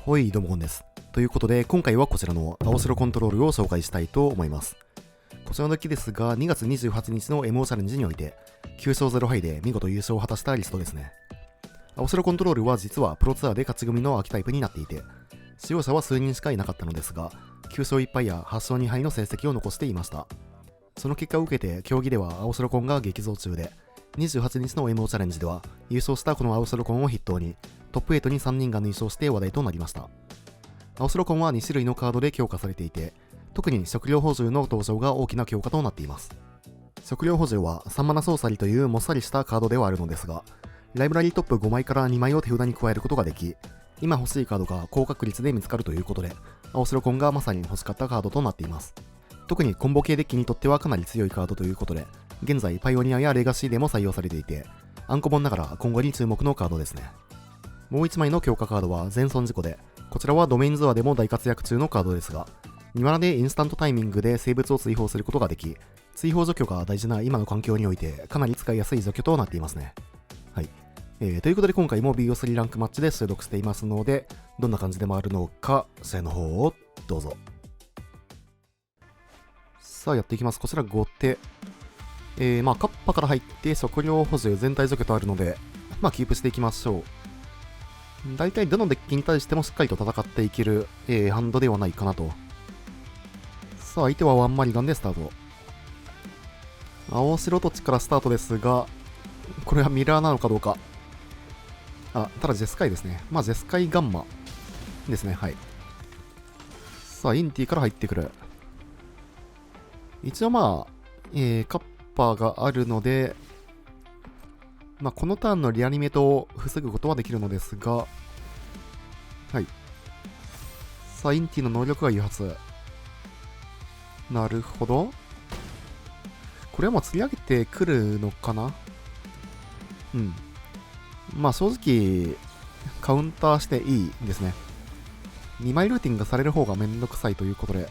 ほい、どうもこんです。ということで、今回はこちらの青白コントロールを紹介したいと思います。こちらのデッキですが、2月28日の MO チャレンジにおいて、9勝0敗で見事優勝を果たしたリストですね。青白コントロールは実はプロツアーで勝ち組の秋タイプになっていて、使用者は数人しかいなかったのですが、9勝1敗や8勝2敗の成績を残していました。その結果を受けて、競技では青白コンが激増中で、28日の MO チャレンジでは、優勝したこの青白コンを筆頭に、トップ8に3人が入賞して話題となりました。青白コンは2種類のカードで強化されていて、特に食料補充の登場が大きな強化となっています。食料補充は3マナソーサリというもっさりしたカードではあるのですが、ライブラリートップ5枚から2枚を手札に加えることができ、今欲しいカードが高確率で見つかるということで、青白コンがまさに欲しかったカードとなっています。特にコンボ系デッキにとってはかなり強いカードということで、現在パイオニアやレガシーでも採用されていて、暗コ本ながら今後に注目のカードですね。もう1枚の強化カードは全損事故で、こちらはドメインズアでも大活躍中のカードですが、2マナでインスタントタイミングで生物を追放することができ、追放除去が大事な今の環境においてかなり使いやすい除去となっていますね。はい。ということで今回も BO3 ランクマッチで収録していますので、どんな感じで回るのか、試合の方をどうぞ。さあやっていきます。こちら5手。カッパから入って食料補充全体除去とあるので、キープしていきましょう。大体どのデッキに対してもしっかりと戦っていける、ハンドではないかなと。さあ相手はワンマリガンでスタート。青白土地からスタートですが、これはミラーなのかどうか。ただジェスカイですね。ジェスカイガンマですね。はい。さあインティから入ってくる。一応カッパがあるので、このターンのリアニメートを防ぐことはできるのですが、はい。さあ、インティの能力が誘発。なるほど。これはもう釣り上げてくるのかな。うん。正直、カウンターしていいですね。2枚ルーティンがされる方がめんどくさいということで。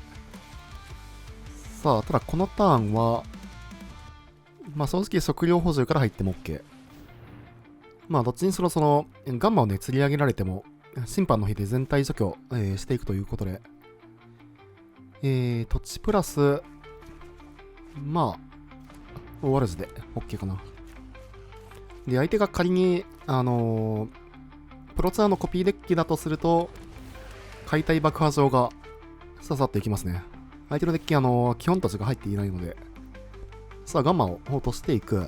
さあ、ただこのターンは、正直食料補充から入っても OK。どっちにしろガンマをね、釣り上げられても、審判の日で全体除去、していくということで、土地プラス、オーワルズで OK かな。で、相手が仮に、プロツアーのコピーデッキだとすると、解体爆破場が刺さっていきますね。相手のデッキ、基本土地が入っていないので、さあ、ガンマを落としていく。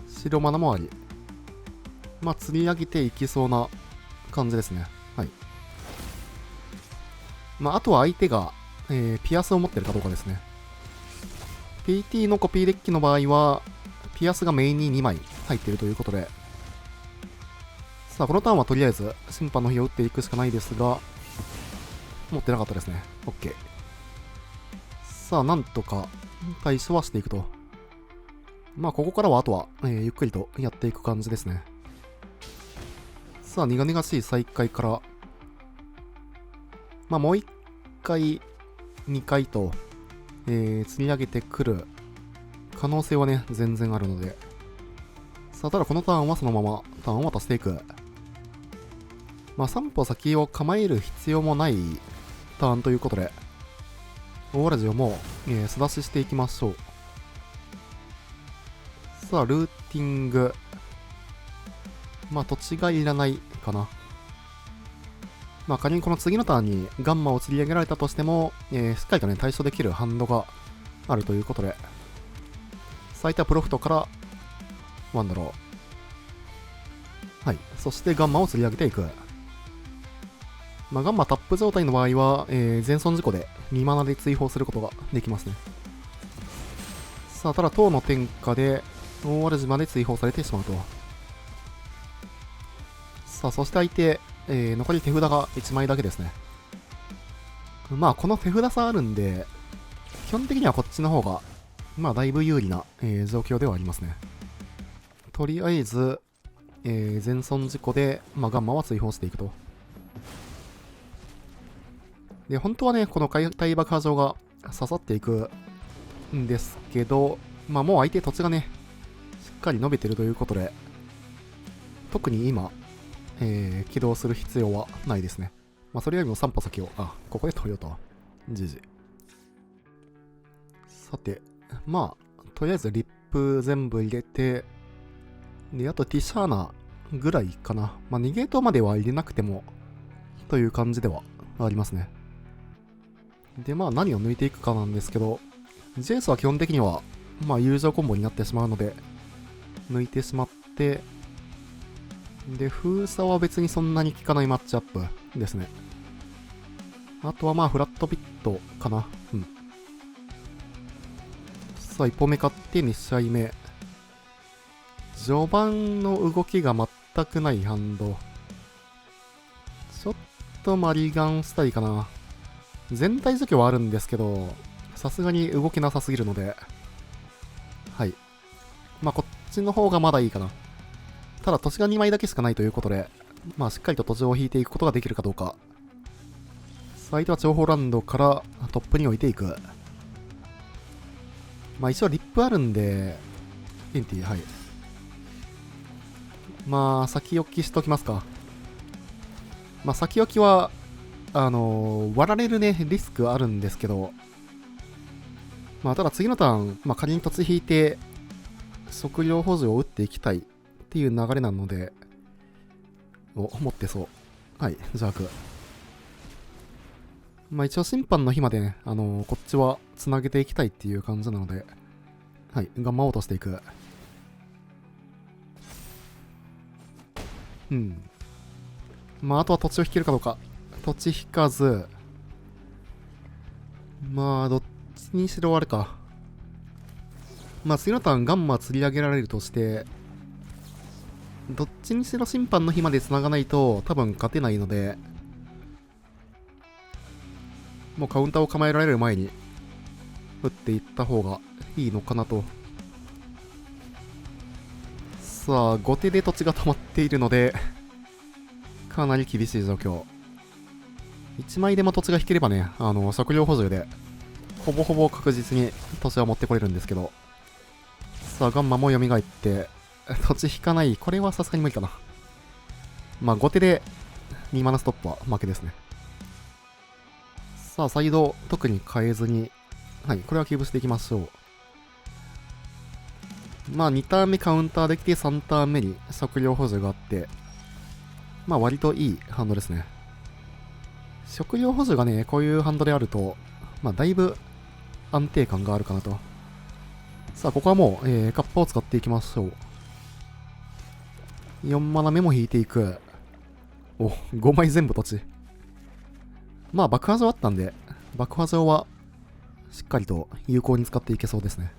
白マナもあり。釣り上げていきそうな感じですね。はい。あとは相手が、ピアスを持ってるかどうかですね。PT のコピーデッキの場合は、ピアスがメインに2枚入っているということで、さあ、このターンはとりあえず、審判の火を打っていくしかないですが、持ってなかったですね。OK。さあ、なんとか対処はしていくと。ここからはあとは、ゆっくりとやっていく感じですね。さあ、苦々しい再開から、もう1回、2回と、積み上げてくる可能性はね、全然あるので。さあ、ただこのターンはそのままターンを渡していく。3歩先を構える必要もないターンということで、オーラジオも、素出ししていきましょう。さあ、ルーティング。土地がいらないかな。仮にこの次のターンにガンマを釣り上げられたとしても、しっかりとね、対処できるハンドがあるということで、最多プロフトからワンダロー。はい。そしてガンマを釣り上げていく。ガンマタップ状態の場合は、全損事故で2マナで追放することができますね。さあ、ただ、塔の天下で、大悪島で追放されてしまうと。さあ、そして相手、残り手札が1枚だけですね。この手札差あるんで、基本的にはこっちの方が、だいぶ有利な、状況ではありますね。とりあえず、全損事故で、ガンマは追放していくと。で、本当はね、この解体爆破場が刺さっていくんですけど、もう相手土地がね、しっかり伸びてるということで、特に今、起動する必要はないですね。まあ、それよりも3歩先を、ここで取りようと。じじ。さて、まあ、とりあえずリップ全部入れて、で、あとティシャーナぐらいかな。まあ、2ゲートまでは入れなくても、という感じではありますね。で、まあ、何を抜いていくかなんですけど、ジェイスは基本的には、まあ、友情コンボになってしまうので、抜いてしまって、で、封鎖は別にそんなに効かないマッチアップですね。あとはまあ、フラットピットかな。うん。さあ、1歩目買って2試合目。序盤の動きが全くないハンド。ちょっとマリガンスタイかな。全体除去はあるんですけど、さすがに動けなさすぎるので、はい。まあ、こっちの方がまだいいかな。ただ、土地が2枚だけしかないということで、まあ、しっかりと土地を引いていくことができるかどうか。相手は長方ランドからトップに置いていく。まあ、一応リップあるんで、インティ、はい。まあ、先置きしときますか。まあ、先置きは、割られるね、リスクあるんですけど、まあ、ただ次のターン、まあ、仮に土地引いて、測量補助を打っていきたいっていう流れなので、持ってそう。はい、ジャーク。まあ一応審判の日までね、こっちは繋げていきたいっていう感じなので、はい、頑張ろうとしていく。うん。まああとは土地を引けるかどうか。土地引かず、まあどっちにしろあれか。まあ次のターンガンマ釣り上げられるとして、どっちにしろ審判の日まで繋がないと多分勝てないので、もうカウンターを構えられる前に打っていった方がいいのかなと。さあ、後手で土地が止まっているので、かなり厳しい状況。1枚でも土地が引ければね、測量補充で、ほぼほぼ確実に土地は持ってこれるんですけど。さあ、ガンマも蘇って、土地引かない。これはさすがに無理かな。まあ、後手で2マナストップは負けですね。さあ、サイド、特に変えずに、はい、これはキープしていきましょう。まあ、2ターン目カウンターできて、3ターン目に測量補助があって、まあ、割といいハンドですね。測量補助がね、こういうハンドであると、まあ、だいぶ安定感があるかなと。さあ、ここはもう、カッパを使っていきましょう。4マナ目も引いていく。お、5枚全部土地。まあ、爆破状あったんで、爆破状は、しっかりと有効に使っていけそうですね。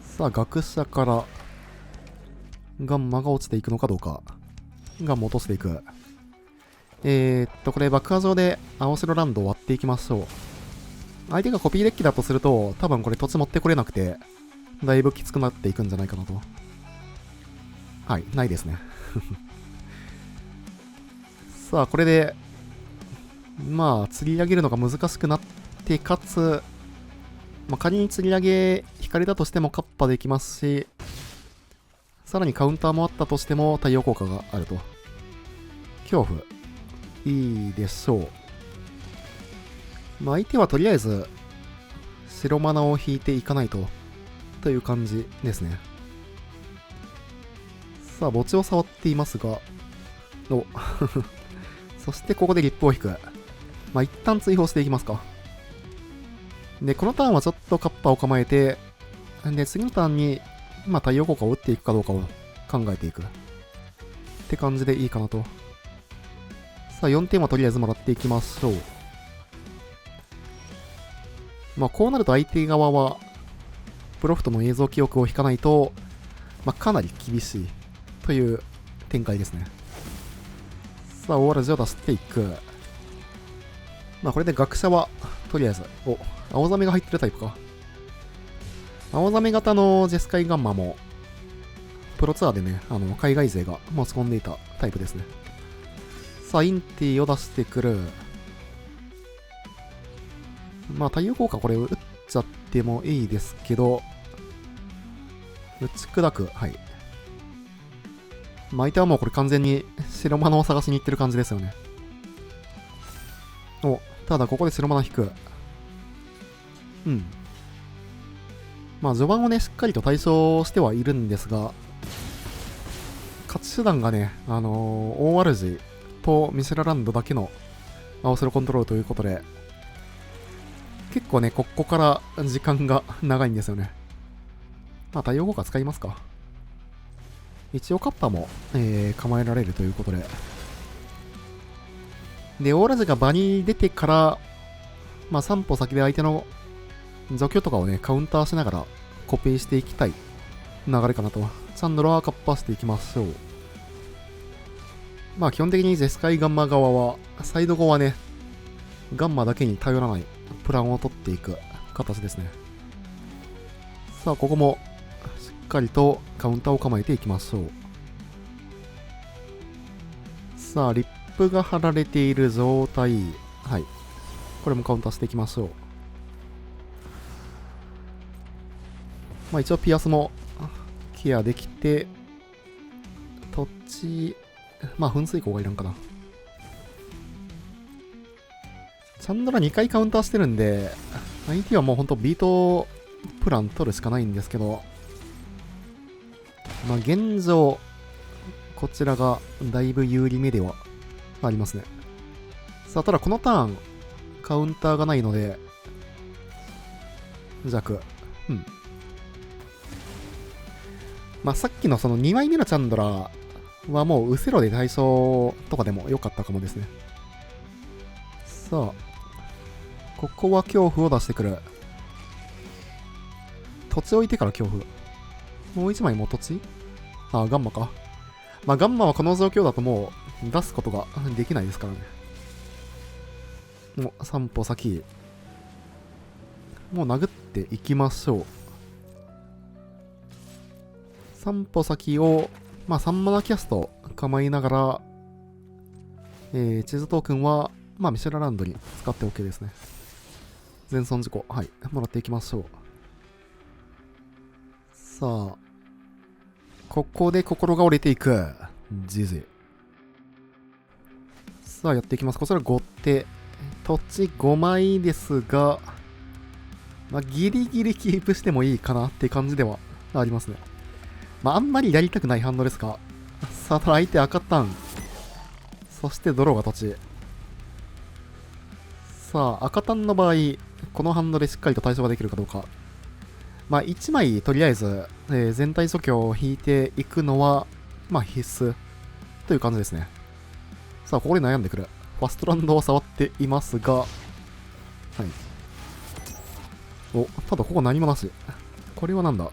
さあ、学者から、ガンマが落ちていくのかどうか。ガンマ落としていく。これ爆破状で青白ランドを割っていきましょう。相手がコピーデッキだとすると、多分これ土地持ってこれなくて、だいぶきつくなっていくんじゃないかなと。はい、ないですね。さあ、これで、まあ、釣り上げるのが難しくなって、かつ、まあ、仮に釣り上げ引かれたとしてもカッパできますし、さらにカウンターもあったとしても対応効果があると。恐怖。いいでしょう。まあ、相手はとりあえず、白マナを引いていかないと、という感じですね。さあ、墓地を触っていますが、おそしてここでリップを引く。まあ、一旦追放していきますか。で、このターンはちょっとカッパを構えて、で、次のターンに、まあ、対応効果を打っていくかどうかを考えていく。って感じでいいかなと。さあ、4点はとりあえずもらっていきましょう。まあ、こうなると相手側は、プロフトの映像記憶を引かないと、まあ、かなり厳しいという展開ですね。さあ、オーラジを出していく。まあ、これで学者は、とりあえず、お、青ザメが入ってるタイプか。青ザメ型のジェスカイガンマも、プロツアーでね、海外勢が持ち込んでいたタイプですね。さあ、インティを出してくる。まあ、対応効果これ打っちゃってもいいですけど、打ち砕く。はい。相手はもうこれ完全に白マナを探しに行ってる感じですよね。ただここで白マナ引く。序盤をね、しっかりと対処してはいるんですが、勝ち手段がね、大主とミシェラランドだけの青白コントロールということで、結構ね、ここから時間が長いんですよね。対応効果使いますか。一応カッパも、構えられるということで。で、オーラジが場に出てから、3歩先で相手の除去とかをね、カウンターしながらコピーしていきたい流れかなと。チャンドラはカッパしていきましょう。基本的にジェスカイガンマ側は、サイド後はね、ガンマだけに頼らないプランを取っていく形ですね。さあ、ここもしっかりとカウンターを構えていきましょう。さあ、リップが貼られている状態。はい。これもカウンターしていきましょう。一応ピアスもケアできて、土地、噴水口がいらんかな。チャンドラ2回カウンターしてるんで、相手はもうほんとビートプラン取るしかないんですけど、現状、こちらがだいぶ有利目ではありますね。さあ、ただこのターン、カウンターがないので、弱。さっきのその2枚目のチャンドラはもうウセロで対象とかでも良かったかもですね。さあ、ここは恐怖を出してくる。土地置いてから恐怖。もう1枚も土地？ガンマか。ガンマはこの状況だともう出すことができないですからね。もう3歩先。もう殴っていきましょう。3歩先を、3マナキャスト構いながら、地図トークンは、ミシェラランドに使って OK ですね。全損事故、はい、もらっていきましょう。さあ、ここで心が折れていく。じじ。さあ、やっていきます。こちら5手。土地5枚ですが、ギリギリキープしてもいいかなって感じではありますね。あんまりやりたくないハンドですか。さあ、ただ相手赤ターン。そしてドローが土地。さあ、赤ターンの場合、このハンドでしっかりと対処ができるかどうか。1枚とりあえず、全体除去を引いていくのは、必須という感じですね。さあ、ここで悩んでくる。ファストランドを触っていますが、はい。ただここ何もなし。これはなんだ。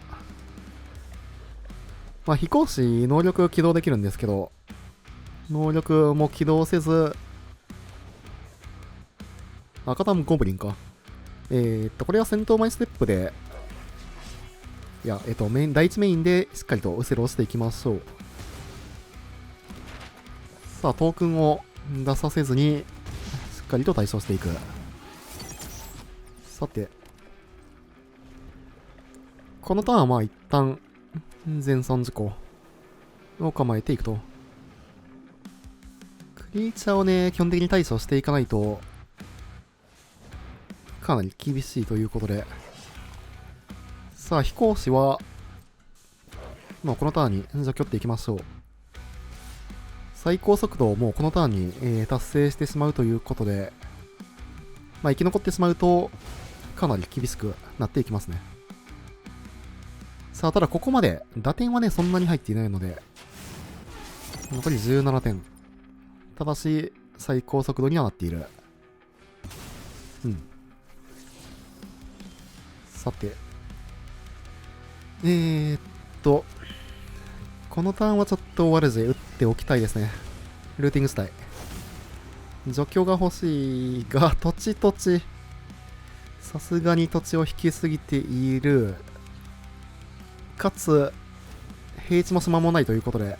飛行士能力起動できるんですけど、能力も起動せず、赤ターンゴブリンか。これは戦闘前ステップで、いや、第1メインでしっかりとウセロをしていきましょう。さあ、トークンを出させずに、しっかりと対処していく。さて、このターンは一旦、全損事故を構えていくと。クリーチャーをね、基本的に対処していかないと、かなり厳しいということで。さあ、飛行士は、このターンに除去っていきましょう。最高速度をもうこのターンに、達成してしまうということで、生き残ってしまうと、かなり厳しくなっていきますね。さあ、ただここまで、打点はね、そんなに入っていないので、残り17点。ただし、最高速度にはなっている。さて。このターンはちょっとワルジ打っておきたいですね。ルーティングしたい。除去が欲しいが、土地。さすがに土地を引きすぎている。かつ、平地も島もないということで、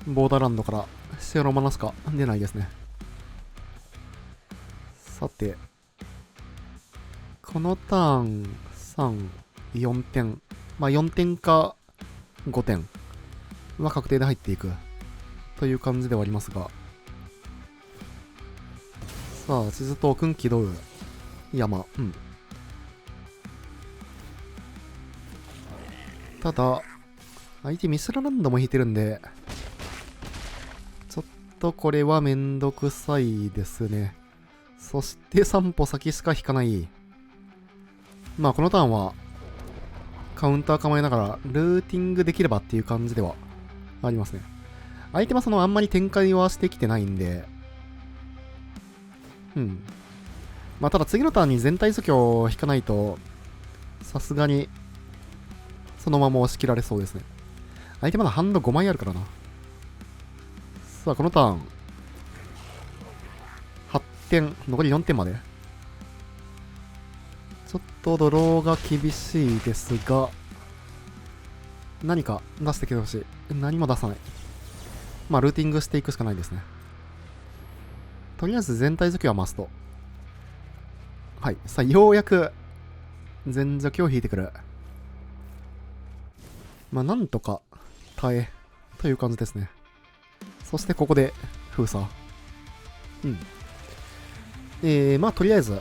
ボーダーランドから白マナしか出ないですね。さて、このターン3、4点。4点か5点。は確定で入っていくという感じではありますが、さあ地図トークン起動。山、ただ相手ミスラランドも引いてるんで、ちょっとこれはめんどくさいですね。そして3歩先しか引かない。まあこのターンはカウンター構えながらルーティングできればっていう感じではありますね。相手はあんまり展開はしてきてないんで、まあただ次のターンに全体除去を引かないと、さすがにそのまま押し切られそうですね。相手まだハンド5枚あるからな。さあこのターン8点、残り4点まで。ちょっとドローが厳しいですが、何か出してきてほしい。何も出さない。まあルーティングしていくしかないですね。とりあえず全体除去はマスト。はい。さあようやく全除去を引いてくる。まあなんとか耐えという感じですね。そしてここで封鎖。まあとりあえず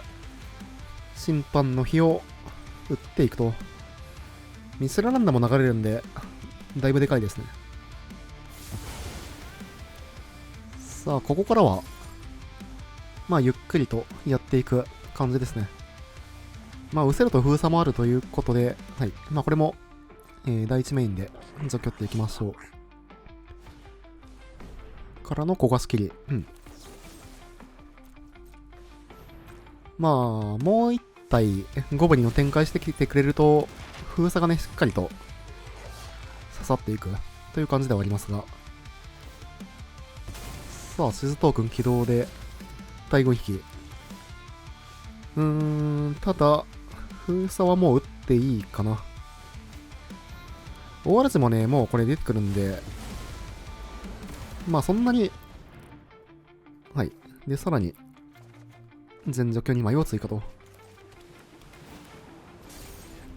審判の火を打っていくと、ミスラランダも流れるんでだいぶでかいですね。さあここからはまあゆっくりとやっていく感じですね。まあ、ウセロと封鎖もあるということで、はい。まあ、これも、第一メインで除去っていきましょう。からの小ガス切り。まあ、もう一体、ゴブリンを展開してきてくれると、封鎖がね、しっかりと刺さっていくという感じではありますが。さあ、地図トークン起動で、第5匹。ただ、封鎖はもう打っていいかな。大嵐もね、もうこれ出てくるんで、まあそんなに、はい。で、さらに、全除去2枚を追加と。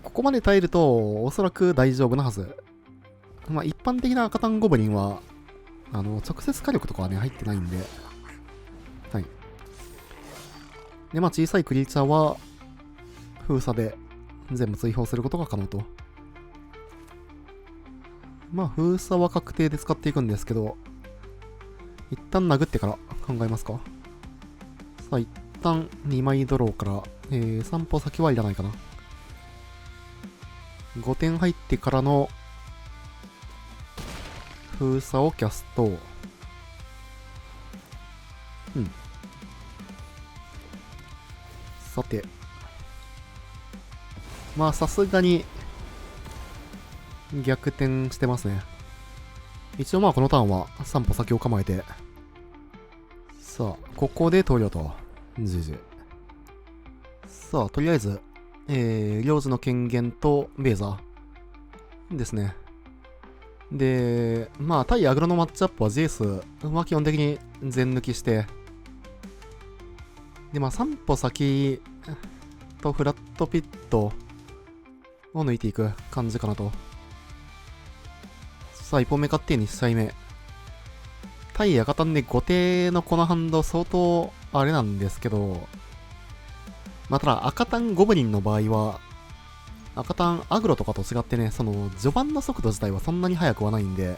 ここまで耐えると、おそらく大丈夫なはず。まあ一般的な赤タンゴブリンは、直接火力とかはね、入ってないんで、はい。で、まあ小さいクリーチャーは、封鎖で全部追放することが可能と。まあ封鎖は確定で使っていくんですけど、一旦殴ってから考えますか。さあ一旦2枚ドローから、3歩先はいらないかな。5点入ってからの封鎖をキャスト。さて。まあさすがに逆転してますね。一応まあこのターンは3歩先を構えて。さあ、ここで投了と。GG。さあ、とりあえず、領事の権限とベーザーですね。で、まあ対アグロのマッチアップはジェイスは基本的に全抜きして、でまあ3歩先とフラットピットを抜いていく感じかなと。さあ1本目勝手に1試合目。対赤単で後手のこのハンド相当あれなんですけど、まあただ赤単ゴブリンの場合は、赤単アグロとかと違ってね、序盤の速度自体はそんなに速くはないんで、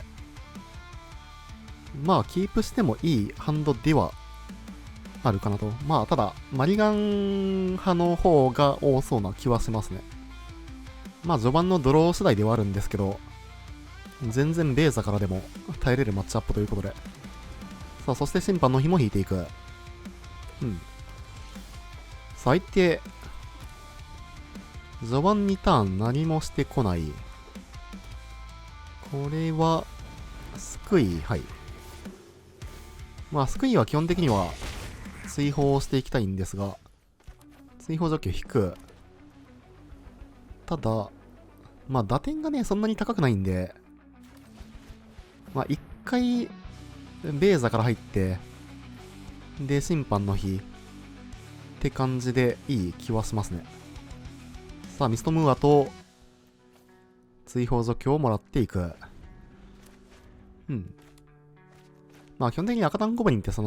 まあキープしてもいいハンドではあるかなと。まあただ、マリガン派の方が多そうな気はしますね。まあ序盤のドロー次第ではあるんですけど、全然ベーザからでも耐えれるマッチアップということで。さあ、そして審判の日も引いていく。最低。序盤2ターン何もしてこない。これは、救い、はい。まあ、救いは基本的には追放していきたいんですが、追放除去引く。ただ、まあ、打点がね、そんなに高くないんで、まあ、一回、ベーザから入って、で、審判の日って感じでいい気はしますね。さあ、ミストムーアと追放除去をもらっていく。うん。まあ基本的に赤単ゴブリンってだ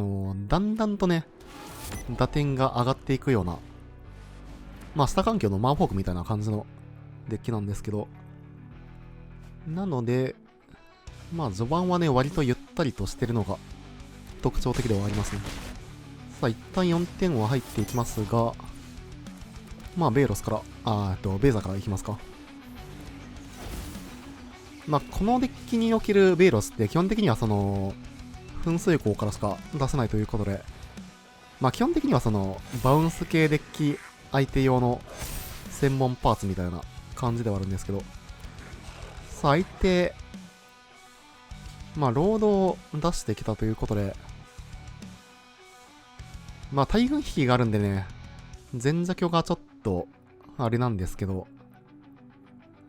んだんとね、打点が上がっていくような、まあ下環境のマーフォークみたいな感じのデッキなんですけど、なので、まあ序盤はね、割とゆったりとしてるのが特徴的ではありますね。さあ、一旦4点は入っていきますが、まあベーロスから、ベーザからいきますか。まあこのデッキにおけるベーロスって基本的には噴水口からしか出せないということで、まあ基本的にはバウンス系デッキ相手用の専門パーツみたいな感じではあるんですけど、さあ相手、まあロードを出してきたということで、まあ大軍引きがあるんでね、全除去がちょっとあれなんですけど、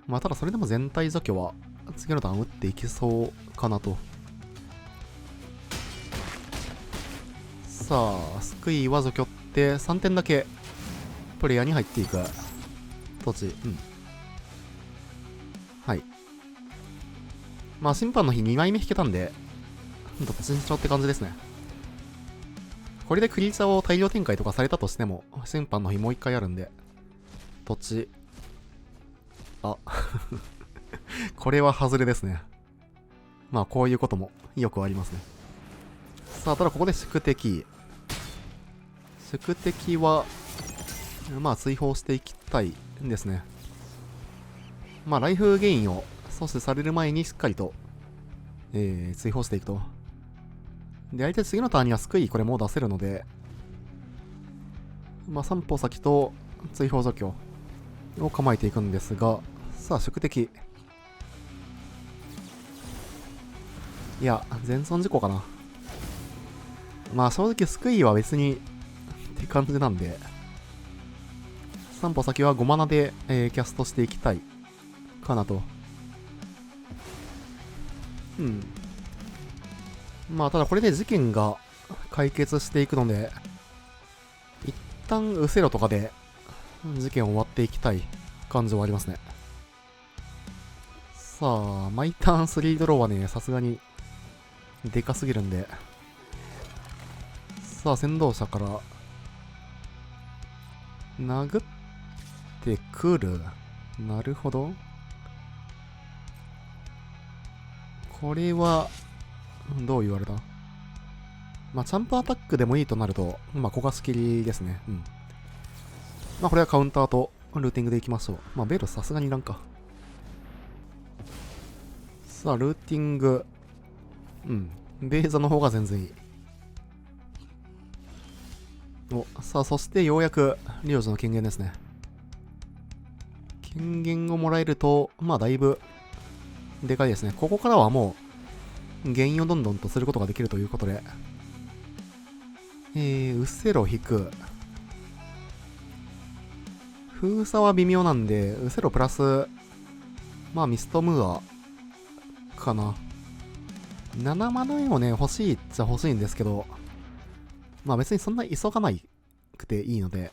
まあただそれでも全体除去は次のターン打っていきそうかなと。さあ、救いは除去って3点だけプレイヤーに入っていく土地。うん。はい。まあ審判の日2枚目引けたんで、どっちにしろって感じですね。これでクリーチャーを大量展開とかされたとしても、審判の日もう一回あるんで、土地。あ、これは外れですね。まあこういうこともよくありますね。さあ、ただここで宿敵。宿敵は、まあ追放していきたいんですね。まあライフゲインを阻止される前にしっかりと、追放していくと。で、相手次のターンには救いこれもう出せるので、まあ3歩先と追放除去を構えていくんですが、さあ宿敵。いや、全損事故かな。まあ正直救いは別にって感じなんで、3歩先は5マナで、キャストしていきたいかなと。うん。まあただこれで事件が解決していくので、一旦ウセロとかで事件を終わっていきたい感じはありますね。さあ、毎ターン3ドローはね、さすがにでかすぎるんで。さあ、先導者から殴ってくる。なるほど。これは、どう言われた？まあ、チャンプアタックでもいいとなると、まあ、小貸し切りですね。うん。まあ、これはカウンターとルーティングでいきましょう。まあ、ベルさすがにいらんか。さあ、ルーティング。うん。ベーザの方が全然いい。お、さあ、そしてようやく、領事の権限ですね。権限をもらえると、まあ、だいぶ、でかいですね。ここからはもう、原因をどんどんとすることができるということで、うっせろ引く。封鎖は微妙なんで、うっせろプラス、まあミストムーアかな。7マナをね、欲しいっちゃ欲しいんですけど、まあ別にそんな急がなくていいので。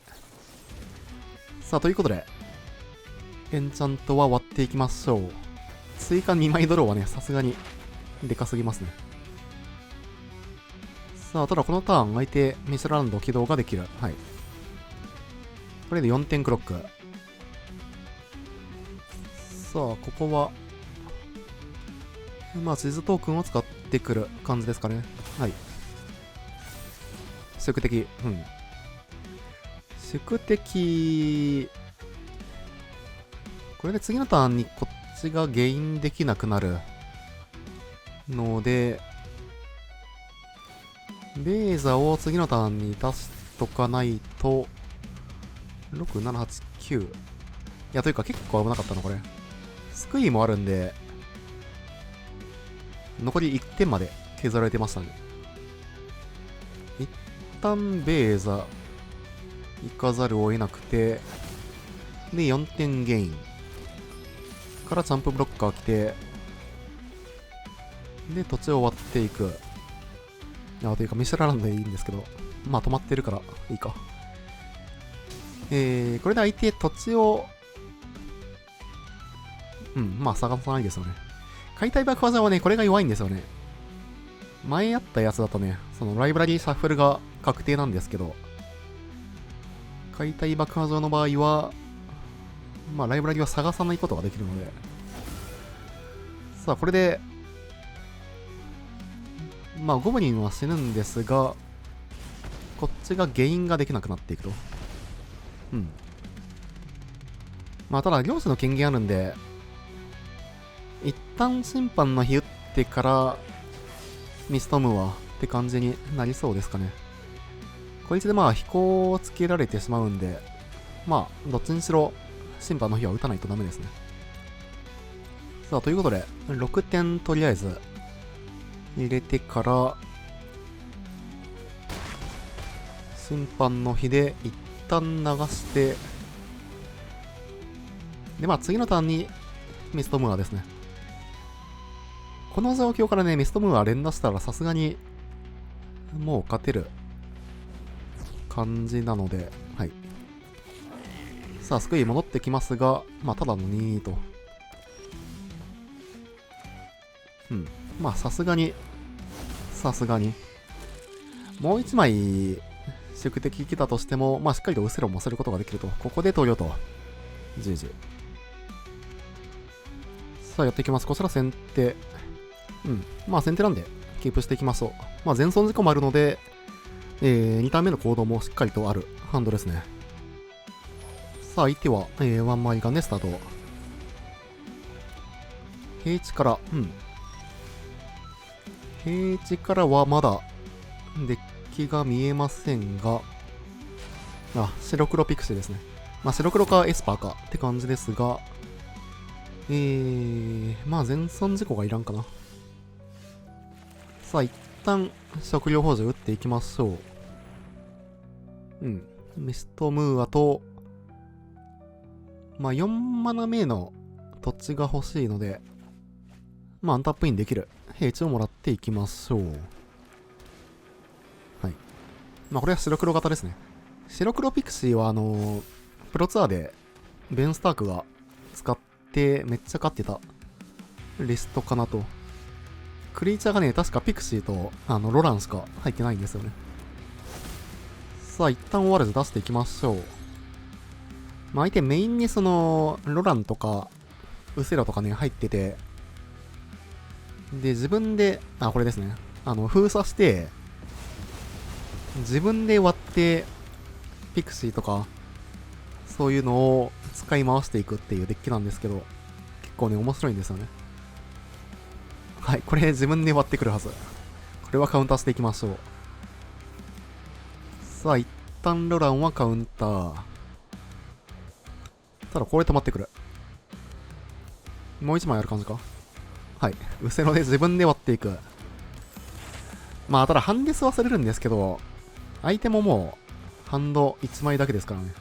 さあ、ということで、エンチャントは割っていきましょう。追加2枚ドローはね、さすがにでかすぎますね。さあ、ただこのターン、相手、ミスランド起動ができる。はい。これで4点クロック。さあ、ここは、まあ、地図トークンを使ってくる感じですかね。はい。宿敵。うん。宿敵、これで次のターンにこっちがゲインできなくなるので、ベーザを次のターンに出しとかないと、6、7、8、9。いや、というか結構危なかったな、これ。スクイもあるんで、残り1点まで削られてましたね。一旦ベーザ行かざるを得なくて、で、4点ゲイン。からチャンプブロッカー来て、で、土地を割っていく。というか、ミシェラランドでいいんですけど、まあ止まってるからいいか。これで相手土地を、まあ探さないですよね。解体爆破座はね、これが弱いんですよね。前やったやつだとね、そのライブラリーシャッフルが確定なんですけど、解体爆破場の場合は、まあライブラリは探さないことができるので、さあこれで、まあゴブリンは死ぬんですが、こっちがゲインができなくなっていくと。うん。まあただ、領主の権限あるんで、一旦審判の日打ってから、ミストムーアって感じになりそうですかね。こいつでまあ飛行をつけられてしまうんで、まあ、どっちにしろ、審判の日は打たないとダメですね。さあ、ということで、6点とりあえず、入れてから、審判の日で一旦流して、で、まあ次のターンにミストムーアですね。この状況からね、ミストムーア連打したらさすがに、もう勝てる感じなので、はい。さあ、救い戻ってきますが、まあただの2と。うん。まあさすがに、もう1枚、宿敵来たとしても、まあしっかりとウセロンもすることができると。ここで投了と。じいじ。さあやっていきます。こちら先手。うん。まあ先手なんで、キープしていきましょう。まあ前損事故もあるので、2ターン目の行動もしっかりとあるハンドですね。さあ相手は、ワンマイガンでスタート。平地から、うん。平地からはまだ、デッキが見えませんが、あ、白黒ピクシーですね。まあ白黒かエスパーかって感じですが、まあ前損事故がいらんかな。さあ一旦食料補助打っていきましょう。うん。ミストムーアと、まあ4マナ目の土地が欲しいので、まあアンタップインできる平地をもらっていきましょう。はい。まあこれは白黒型ですね。白黒ピクシーはプロツアーでベン・スタークが使ってめっちゃ勝ってたリストかなと。クリーチャーがね、確かピクシーとロランしか入ってないんですよね。さあ一旦終わらず出していきましょう。まあ相手メインにそのロランとかウセラとかね入ってて、で自分でこれですね、封鎖して自分で割ってピクシーとかそういうのを使い回していくっていうデッキなんですけど、結構ね面白いんですよね。はい、これ自分で割ってくるはず。これはカウンターしていきましょう。さあ一旦ロランはカウンター。ただこれ止まってくる。もう一枚ある感じか。はい。ウセロで自分で割っていく。まあ、ただハンデス忘れるんですけど、相手ももう、ハンド1枚だけですからね。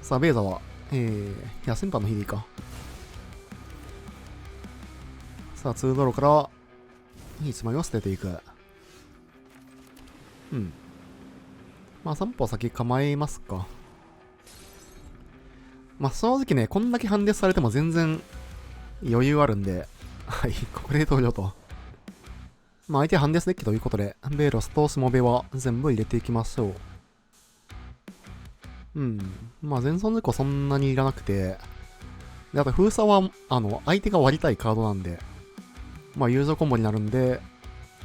さあ、ベーザは、いや、審判の日でいいか。さあ、2ドローから、1枚を捨てていく。うん。まあ、3歩先構えますか。まあ、正直ね、こんだけハンデスされても全然余裕あるんで、はい、ここで登場と。まあ相手ハンデスデッキということで、ベーロスとしもべは全部入れていきましょう。うん。まあ前損事故そんなにいらなくて、で、あと封鎖は、相手が割りたいカードなんで、まあ友情コンボになるんで、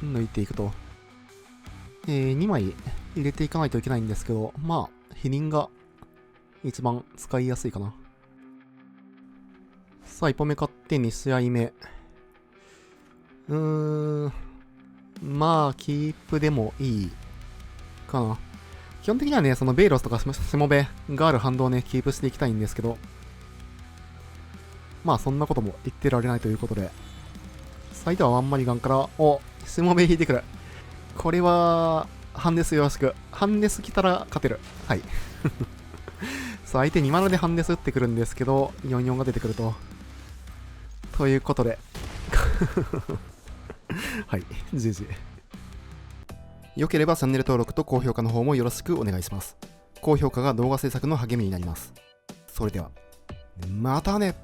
抜いていくと。2枚入れていかないといけないんですけど、まあ、否認が一番使いやすいかな。さあ、1本目勝って2試合目。まあ、キープでもいいかな。基本的にはね、そのベイロスとかしもべがある反動をね、キープしていきたいんですけど、まあそんなことも言ってられないということで、相手はワンマリガンから、しもべ引いてくる。これは、ハンデスよろしく。ハンデス来たら勝てる。はい。さあ、相手2マナでハンデス打ってくるんですけど、44が出てくると。ということで。はい、GG。良ければチャンネル登録と高評価の方もよろしくお願いします。高評価が動画制作の励みになります。それでは、またね。